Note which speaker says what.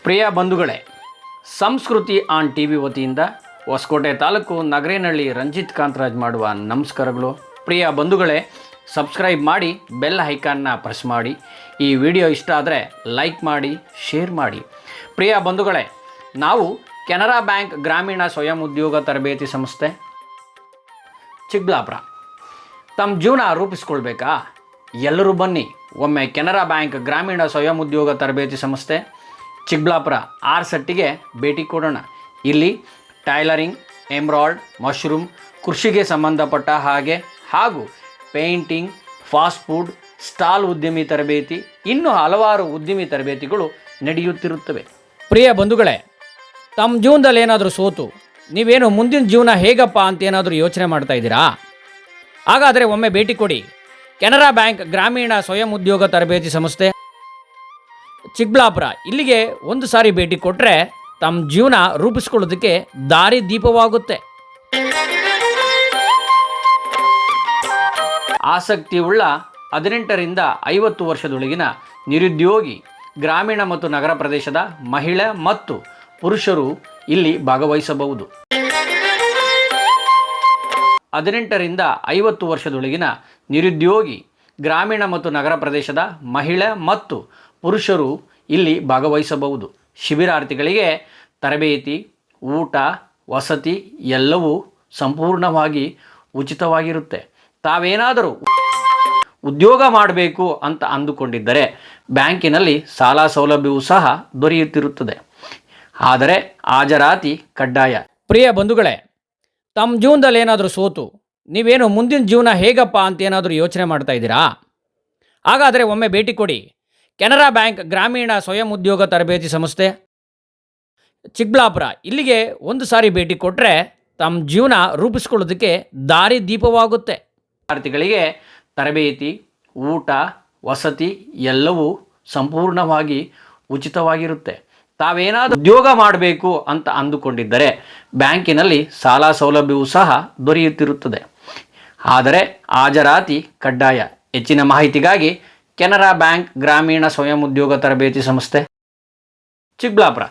Speaker 1: ಪ್ರಿಯ ಬಂಧುಗಳೇ, ಸಂಸ್ಕೃತಿ on T V ವತಿಯಿಂದ ಹೊಸಕೋಟೆ ತಾಲೂಕು ನಗರೇನಹಳ್ಳಿ ರಂಜಿತ್ ಕಾಂತರಾಜ್ ಮಾಡುವ ನಮಸ್ಕಾರಗಳು. ಪ್ರಿಯ ಬಂಧುಗಳೇ, ಸಬ್ಸ್ಕ್ರೈಬ್ ಮಾಡಿ, ಬೆಲ್ ಐಕಾನ್ನ ಪ್ರೆಸ್ ಮಾಡಿ. ಈ ವಿಡಿಯೋ ಇಷ್ಟ ಆದರೆ ಲೈಕ್ ಮಾಡಿ, ಶೇರ್ ಮಾಡಿ. ಪ್ರಿಯ ಬಂಧುಗಳೇ, ನಾವು ಕೆನರಾ ಬ್ಯಾಂಕ್ ಗ್ರಾಮೀಣ ಸ್ವಯಂ ಉದ್ಯೋಗ ತರಬೇತಿ ಸಂಸ್ಥೆ ಚಿಕ್ಕಬಳ್ಳಾಪುರ ತಮ್ಮ ಜೀವನ ರೂಪಿಸ್ಕೊಳ್ಬೇಕಾ? ಎಲ್ಲರೂ ಬನ್ನಿ, ಒಮ್ಮೆ ಕೆನರಾ ಬ್ಯಾಂಕ್ ಗ್ರಾಮೀಣ ಸ್ವಯಂ ಉದ್ಯೋಗ ತರಬೇತಿ ಸಂಸ್ಥೆ ಚಿಕ್ಕಬಳ್ಳಾಪುರ ಆರ್ಸೆಟ್ಟಿಗೆ ಭೇಟಿ ಕೊಡೋಣ. ಇಲ್ಲಿ ಟೈಲರಿಂಗ್, ಎಂಬ್ರಾಯ್ಡ್, ಮಶ್ರೂಮ್, ಕೃಷಿಗೆ ಸಂಬಂಧಪಟ್ಟ ಹಾಗೂ ಪೇಂಟಿಂಗ್, ಫಾಸ್ಟ್ ಫುಡ್, ಸ್ಟಾಲ್ ಉದ್ಯಮಿ ತರಬೇತಿ, ಇನ್ನೂ ಹಲವಾರು ಉದ್ಯಮಿ ತರಬೇತಿಗಳು ನಡೆಯುತ್ತಿರುತ್ತವೆ. ಪ್ರಿಯ ಬಂಧುಗಳೇ, ತಮ್ಮ ಜೀವನದಲ್ಲಿ ಏನಾದರೂ ಸೋತು ನೀವೇನು ಮುಂದಿನ ಜೀವನ ಹೇಗಪ್ಪ ಅಂತ ಏನಾದರೂ ಯೋಚನೆ ಮಾಡ್ತಾ ಇದ್ದೀರಾ? ಹಾಗಾದರೆ ಒಮ್ಮೆ ಭೇಟಿ ಕೊಡಿ. ಕೆನರಾ ಬ್ಯಾಂಕ್ ಗ್ರಾಮೀಣ ಸ್ವಯಂ ಉದ್ಯೋಗ ತರಬೇತಿ ಸಂಸ್ಥೆ ಚಿಕ್ಕಬಳ್ಳಾಪುರ ಇಲ್ಲಿಗೆ ಒಂದು ಸಾರಿ ಭೇಟಿ ಕೊಟ್ಟರೆ ತಮ್ಮ ಜೀವನ ರೂಪಿಸ್ಕೊಳ್ಳೋದಕ್ಕೆ ದಾರಿ ದೀಪವಾಗುತ್ತೆ. ಆಸಕ್ತಿಯುಳ್ಳ 18ರಿಂದ 50 ವರ್ಷದೊಳಗಿನ ನಿರುದ್ಯೋಗಿ ಗ್ರಾಮೀಣ ಮತ್ತು ನಗರ ಪ್ರದೇಶದ ಮಹಿಳೆ ಮತ್ತು ಪುರುಷರು ಇಲ್ಲಿ ಭಾಗವಹಿಸಬಹುದು. 18ರಿಂದ 50 ವರ್ಷದೊಳಗಿನ ನಿರುದ್ಯೋಗಿ ಗ್ರಾಮೀಣ ಮತ್ತು ನಗರ ಪ್ರದೇಶದ ಮಹಿಳೆ ಮತ್ತು ಪುರುಷರು ಇಲ್ಲಿ ಭಾಗವಹಿಸಬಹುದು. ಶಿಬಿರಾರ್ಥಿಗಳಿಗೆ ತರಬೇತಿ, ಊಟ, ವಸತಿ ಎಲ್ಲವೂ ಸಂಪೂರ್ಣವಾಗಿ ಉಚಿತವಾಗಿರುತ್ತೆ. ತಾವೇನಾದರೂ ಉದ್ಯೋಗ ಮಾಡಬೇಕು ಅಂತ ಅಂದುಕೊಂಡಿದ್ದರೆ ಬ್ಯಾಂಕಿನಲ್ಲಿ ಸಾಲ ಸೌಲಭ್ಯವೂ ಸಹ ದೊರೆಯುತ್ತಿರುತ್ತದೆ. ಆದರೆ ಹಾಜರಾತಿ ಕಡ್ಡಾಯ. ಪ್ರಿಯ ಬಂಧುಗಳೇ, ತಮ್ಮ ಜೀವನದಲ್ಲಿ ಏನಾದರೂ ಸೋತು ನೀವೇನು ಮುಂದಿನ ಜೀವನ ಹೇಗಪ್ಪ ಅಂತ ಏನಾದರೂ ಯೋಚನೆ ಮಾಡ್ತಾ ಇದ್ದೀರಾ? ಹಾಗಾದರೆ ಒಮ್ಮೆ ಭೇಟಿ ಕೊಡಿ. ಕೆನರಾ ಬ್ಯಾಂಕ್ ಗ್ರಾಮೀಣ ಸ್ವಯಂ ಉದ್ಯೋಗ ತರಬೇತಿ ಸಂಸ್ಥೆ ಚಿಕ್ಕಬಳ್ಳಾಪುರ ಇಲ್ಲಿಗೆ ಒಂದು ಸಾರಿ ಭೇಟಿ ಕೊಟ್ಟರೆ ತಮ್ಮ ಜೀವನ ರೂಪಿಸ್ಕೊಳ್ಳೋದಕ್ಕೆ ದಾರಿ ದೀಪವಾಗುತ್ತೆ. ವಿದ್ಯಾರ್ಥಿಗಳಿಗೆ ತರಬೇತಿ, ಊಟ, ವಸತಿ ಎಲ್ಲವೂ ಸಂಪೂರ್ಣವಾಗಿ ಉಚಿತವಾಗಿರುತ್ತೆ. ತಾವೇನಾದರೂ ಉದ್ಯೋಗ ಮಾಡಬೇಕು ಅಂತ ಅಂದುಕೊಂಡಿದ್ದರೆ ಬ್ಯಾಂಕಿನಲ್ಲಿ ಸಾಲ ಸೌಲಭ್ಯವೂ ಸಹ ದೊರೆಯುತ್ತಿರುತ್ತದೆ. ಆದರೆ ಹಾಜರಾತಿ ಕಡ್ಡಾಯ. ಹೆಚ್ಚಿನ ಮಾಹಿತಿಗಾಗಿ ಕೆನರಾ ಬ್ಯಾಂಕ್ ಗ್ರಾಮೀಣ ಸ್ವಯಂ ಉದ್ಯೋಗ ತರಬೇತಿ ಸಂಸ್ಥೆ ಚಿಕ್ಕಬಳ್ಳಾಪುರ